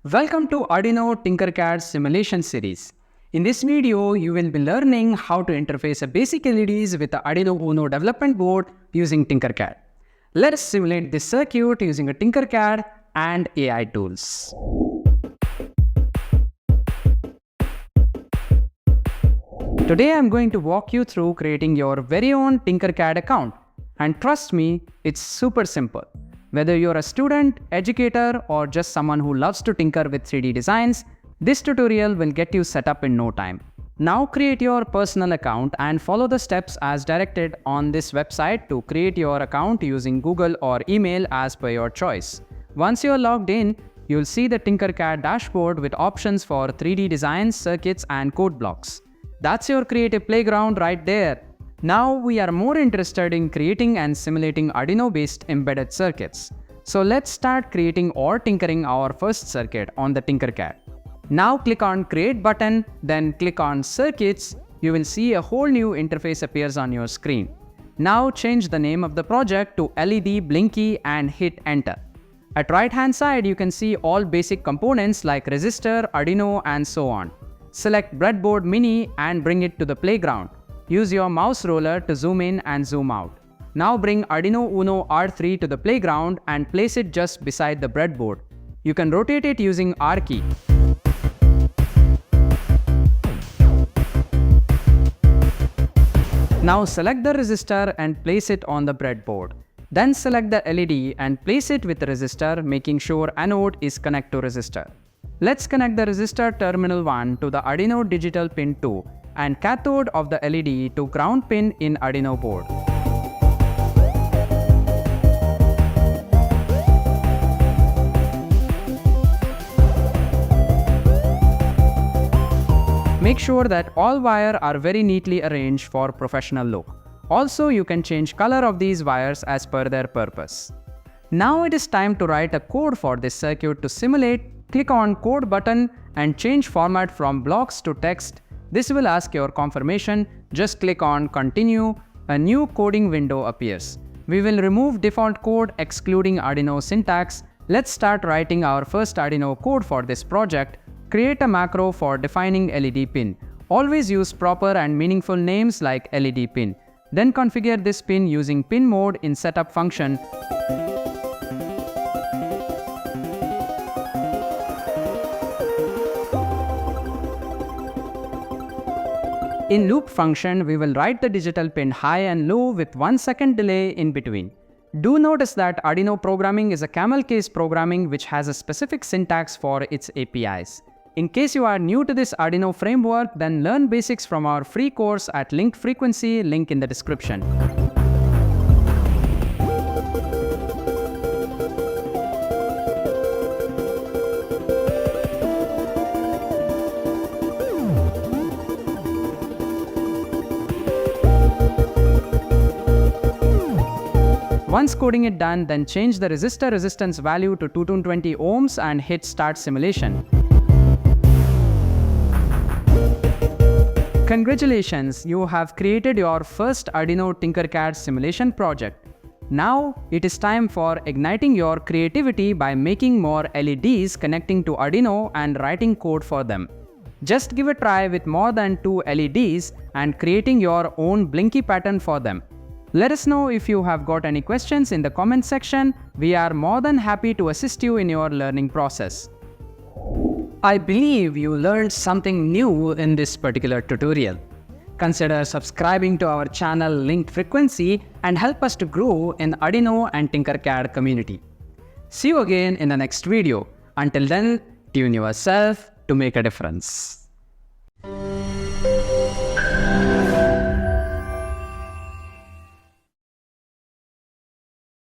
Welcome to Arduino TinkerCAD simulation series. In this video, you will be learning how to interface a basic LEDs with the Arduino Uno development board using TinkerCAD. Let's simulate this circuit using a TinkerCAD and AI tools. Today, I'm going to walk you through creating your very own TinkerCAD account. And trust me, it's super simple. Whether you're a student, educator, or just someone who loves to tinker with 3D designs, this tutorial will get you set up in no time. Now create your personal account and follow the steps as directed on this website to create your account using Google or email as per your choice. Once you're logged in, you'll see the TinkerCAD dashboard with options for 3D designs, circuits, and code blocks. That's your creative playground right there. Now we are more interested in creating and simulating Arduino-based embedded circuits. So let's start creating or tinkering our first circuit on the TinkerCAD. Now click on Create button, then click on Circuits. You will see a whole new interface appears on your screen. Now change the name of the project to LED Blinky and hit Enter. At right hand side, you can see all basic components like resistor, Arduino, and so on. Select Breadboard Mini and bring it to the playground. Use your mouse roller to zoom in and zoom out. Now bring Arduino Uno R3 to the playground and place it just beside the breadboard. You can rotate it using R key. Now select the resistor and place it on the breadboard. Then select the LED and place it with the resistor, making sure anode is connected to resistor. Let's connect the resistor terminal 1 to the Arduino digital pin 2 and cathode of the LED to ground pin in Arduino board. Make sure that all wires are very neatly arranged for professional look. Also, you can change color of these wires as per their purpose. Now it is time to write a code for this circuit to simulate. Click on Code button and change format from blocks to text. This will ask your confirmation. Just click on Continue. A new coding window appears. We will remove default code excluding Arduino syntax. Let's start writing our first Arduino code for this project. Create a macro for defining LED pin. Always use proper and meaningful names like LED pin. Then configure this pin using pin mode in setup function. In loop function, we will write the digital pin high and low with 1 second delay in between. Do notice that Arduino programming is a camel case programming which has a specific syntax for its APIs. In case you are new to this Arduino framework, then learn basics from our free course at linked frequency, link in the description. Once coding it done, then change the resistor resistance value to 220 ohms and hit Start Simulation. Congratulations, you have created your first Arduino TinkerCAD simulation project. Now it is time for igniting your creativity by making more LEDs connecting to Arduino and writing code for them. Just give a try with more than 2 LEDs and creating your own Blinky pattern for them. Let us know if you have got any questions in the comment section. We are more than happy to assist you in your learning process. I believe you learned something new in this particular tutorial. Consider subscribing to our channel Linked Frequency and help us to grow in Arduino and TinkerCAD community. See you again in the next video. Until then, tune yourself to make a difference.